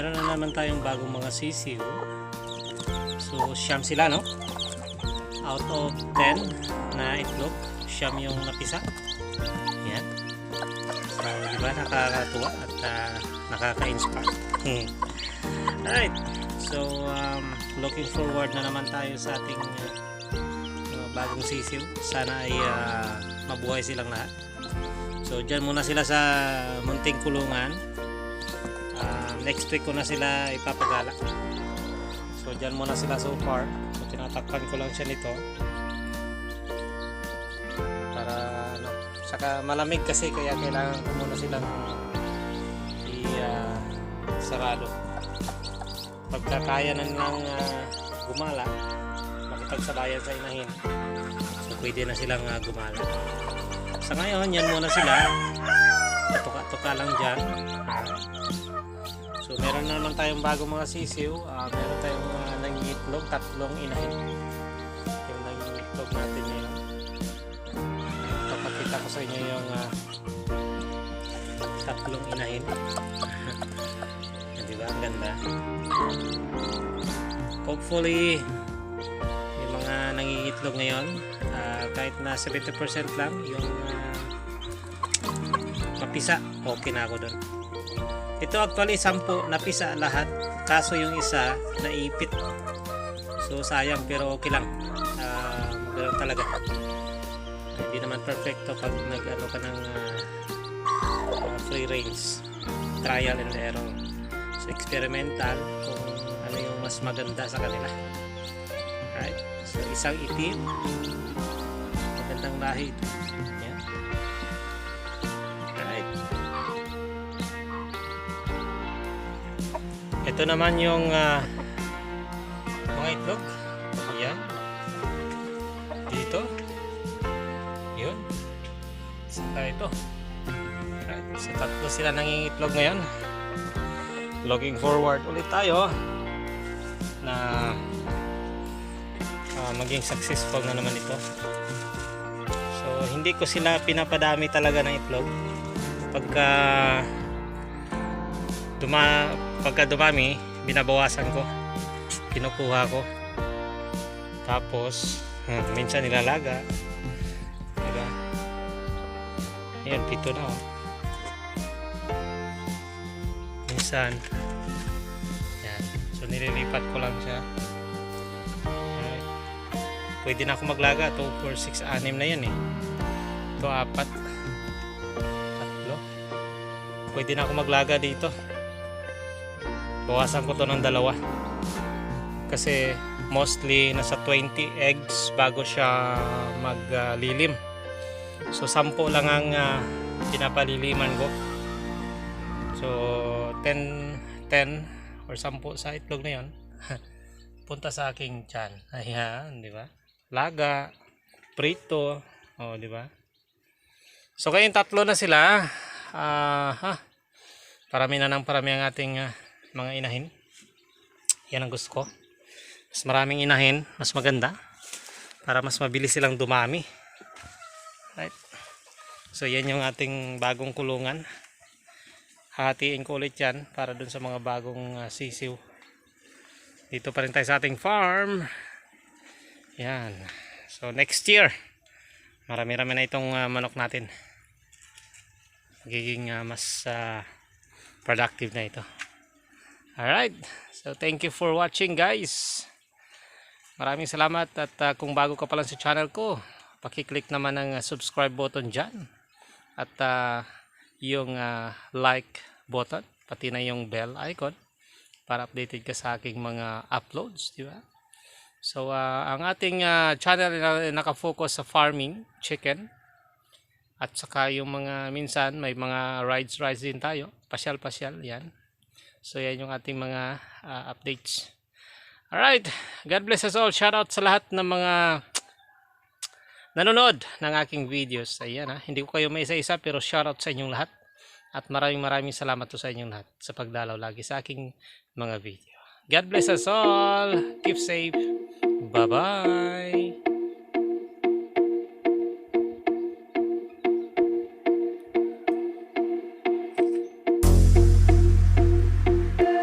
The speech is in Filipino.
meron na naman tayong bagong mga sisiw. So siyam sila, no? Out of 10 na itlog, siyam yung napisa. Yan. So diba nakakatuwa at nakaka-inspire. Alright. So looking forward na naman tayo sa ating bagong sisiw. Sana ay mabuhay silang lahat. So dyan muna sila sa munting kulungan. Next week ko na sila ipapagala. So dyan muna sila so far. So tinatakpan ko lang siya nito para saka malamig kasi, kaya kailangan ko muna silang sarado. Pagka kaya na nilang gumala, makipagsabayan sa inahin, so pwede na silang gumala. Sa ngayon, yan muna sila, tuka-tuka lang dyan. So meron na naman tayong bagong mga sisiw. Meron tayong nangingitlog, 3 inahin. Yung nangingitlog natin ngayon. Papakita ko sa inyo yung 3 inahin. Diba? Ang ganda. Hopefully yung mga nangingitlog ngayon, kahit na 70% lang yung mapisa, okay na ako doon. Ito actually 10 napisa lahat, kaso yung isa naipit. So sayang, pero okay lang. Ganoon talaga. Hindi naman perfecto pag nag-ano ka ng free range, trial and error. So experimental kung ano yung mas maganda sa kanila. Right? So isang itim, magandang lahi ito. Yan. Right. Ito naman yung mga itlog. Yan. Dito. Yun. Saka ito. Right. So 3 sila nangingitlog ngayon. Looking forward ulit tayo na maging successful na naman ito. So hindi ko sila pinapadami talaga ng itlog. Pagka dumami, binabawasan ko, kinukuha ko, tapos minsan nilalaga, diba? Ayan, 7 na, oh. Minsan yan, so nililipat ko lang siya. Alright. Pwede na ako maglaga. 2, 4, 6, 6 na yan eh. Ito 4, 3. Pwede na ako maglaga dito. Bawasan ko to ng 2 kasi mostly nasa 20 eggs bago siya maglilim. So 10 lang ang pinapaliliman ko. So 10 or 10 sa itlog na yon punta sa aking tiyan. Ayan, di ba? Laga, prito, oh, di ba? So kayong 3 na sila. Parami na ng parami ang ating mga inahin. Yan ang gusto ko. Mas maraming inahin, mas maganda para mas mabilis silang dumami. Right? So yan yung ating bagong kulungan. Hatiin ko ulit yan para dun sa mga bagong sisiw. Dito pa rin tayo sa ating farm. Yan. So next year, marami-rami na itong manok natin. Magiging mas productive na ito. Alright. So thank you for watching, guys. Maraming salamat, at kung bago ka pa lang sa channel ko, paki-click naman ang subscribe button dyan. At yung like button, pati na yung bell icon para updated ka sa aking mga uploads, di ba? So ang ating channel ay nakafocus sa farming, chicken, at saka yung mga minsan may mga rides din tayo, pasyal yan. So yan yung ating mga updates. Alright, God bless us all. Shout out sa lahat ng mga nanonood ng aking videos. Ayan, hindi ko kayo may isa-isa, pero shout out sa inyong lahat. At maraming salamat to sa inyong lahat sa pagdalaw lagi sa aking mga video. God bless us all. Keep safe. Bye-bye.